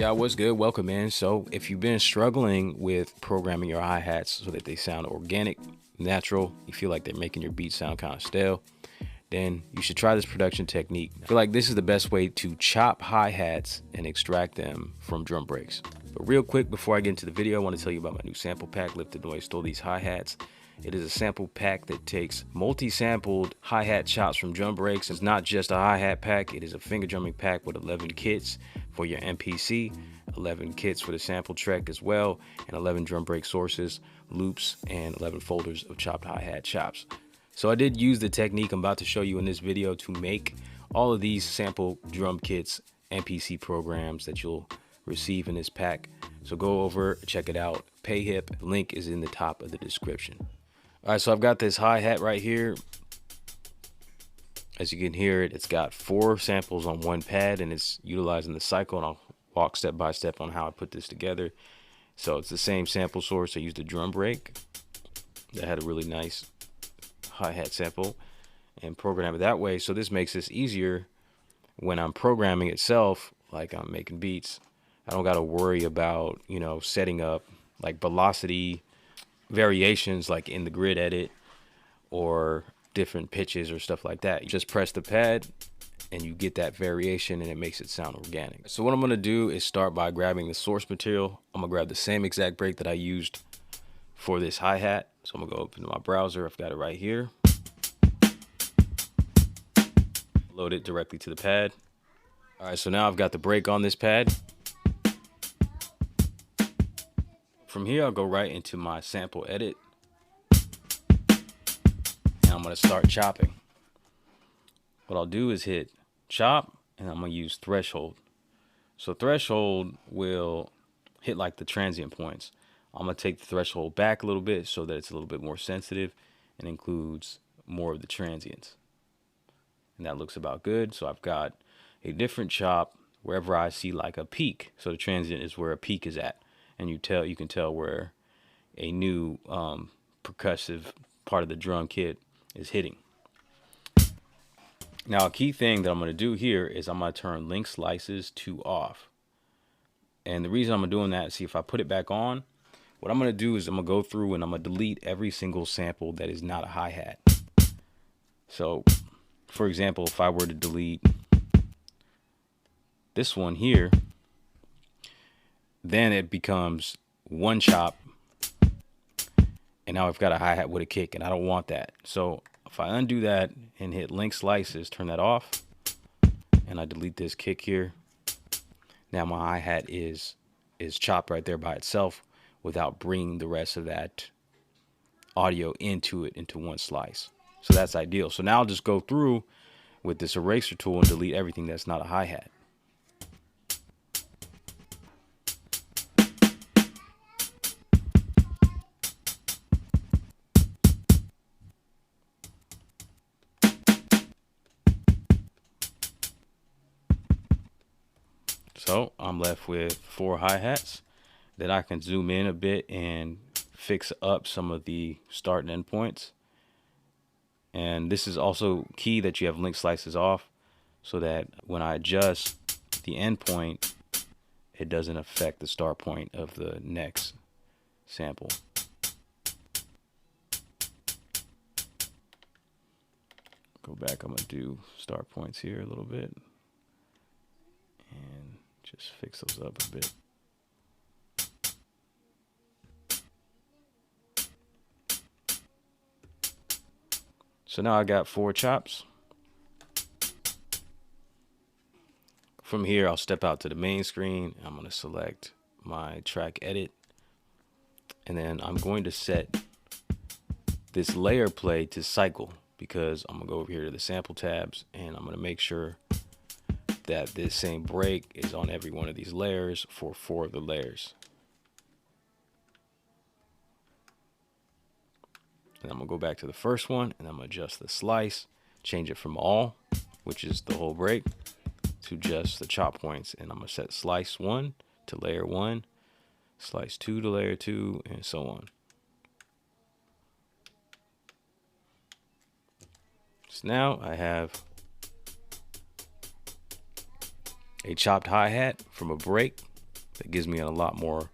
Yeah, what's good? Welcome in. So if you've been struggling with programming your hi-hats so that they sound organic, natural, you feel like they're making your beat sound kind of stale, then you should try this production technique. I feel like this is the best way to chop hi-hats and extract them from drum breaks. But real quick, before I get into the video, I want to tell you about my new sample pack, Lifted Noise Stole These Hi-Hats. It is a sample pack that takes multi-sampled hi-hat chops from drum breaks. It's not just a hi-hat pack, it is a finger drumming pack with 11 kits for your MPC, 11 kits for the sample track as well, and 11 drum break sources, loops, and 11 folders of chopped hi-hat chops. So I did use the technique I'm about to show you in this video to make all of these sample drum kits, MPC programs that you'll receive in this pack. So go over, check it out. PayHip, link is in the top of the description. All right, so I've got this hi-hat right here. As you can hear it, it's got 4 samples on one pad and it's utilizing the cycle, and I'll walk step by step on how I put this together. So it's the same sample source. I used a drum break that had a really nice hi-hat sample and program it that way. So this makes this easier when I'm programming itself, like I'm making beats. I don't got to worry about, you know, setting up like velocity variations like in the grid edit or different pitches or stuff like that. You just press the pad and you get that variation and it makes it sound organic. So what I'm going to do is start by grabbing the source material. I'm going to grab the same exact break that I used for this hi-hat. So I'm going to go open my browser. I've got it right here. Load it directly to the pad. All right, so now I've got the break on this pad. From here, I'll go right into my sample edit. And I'm going to start chopping. What I'll do is hit chop, and I'm going to use threshold. So threshold will hit like the transient points. I'm going to take the threshold back a little bit so that it's a little bit more sensitive and includes more of the transients. And that looks about good. So I've got a different chop wherever I see like a peak. So the transient is where a peak is at. And you can tell where a new percussive part of the drum kit is hitting. Now a key thing that I'm going to do here is I'm going to turn link slices to off. And the reason I'm doing that is, see, if I put it back on, what I'm going to do is I'm going to go through and I'm going to delete every single sample that is not a hi-hat. So for example, if I were to delete this one here, then it becomes one chop, and now I've got a hi-hat with a kick, and I don't want that. So if I undo that and hit link slices, turn that off, and I delete this kick here, now my hi-hat is chopped right there by itself without bringing the rest of that audio into one slice. So that's ideal. So now I'll just go through with this eraser tool and delete everything that's not a hi-hat. So I'm left with 4 hi-hats. Then I can zoom in a bit and fix up some of the start and end points. And this is also key that you have link slices off so that when I adjust the end point, it doesn't affect the start point of the next sample. Go back, I'm going to do start points here a little bit and just fix those up a bit. So now I got 4 chops. From here, I'll step out to the main screen. I'm going to select my track edit. And then I'm going to set this layer play to cycle, because I'm going to go over here to the sample tabs and I'm going to make sure that this same break is on every one of these layers for 4 of the layers. And I'm going to go back to the first one and I'm going to adjust the slice, change it from all, which is the whole break, to just the chop points. And I'm going to set slice 1 to layer 1, slice 2 to layer 2, and so on. So now I have a chopped hi-hat from a break It gives me a lot more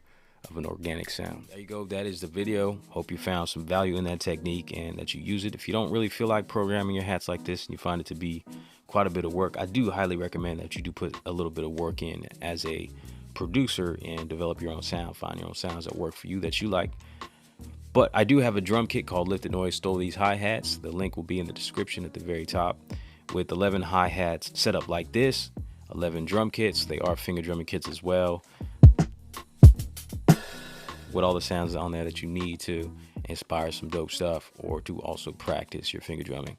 of an organic sound. There you go. That is the video. Hope you found some value in that technique and that you use it. If you don't really feel like programming your hats like this and you find it to be quite a bit of work, I do highly recommend that you do put a little bit of work in as a producer and develop your own sound. Find your own sounds that work for you, that you like. But I do have a drum kit called Lifted Noise Stole These Hi-Hats. The link will be in the description at the very top, with 11 hi-hats set up like this, 11 drum kits. They are finger drumming kits as well, with all the sounds on there that you need to inspire some dope stuff or to also practice your finger drumming.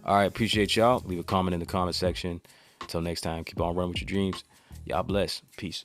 All right, appreciate y'all. Leave a comment in the comment section. Until next time, keep on running with your dreams. Y'all bless. Peace.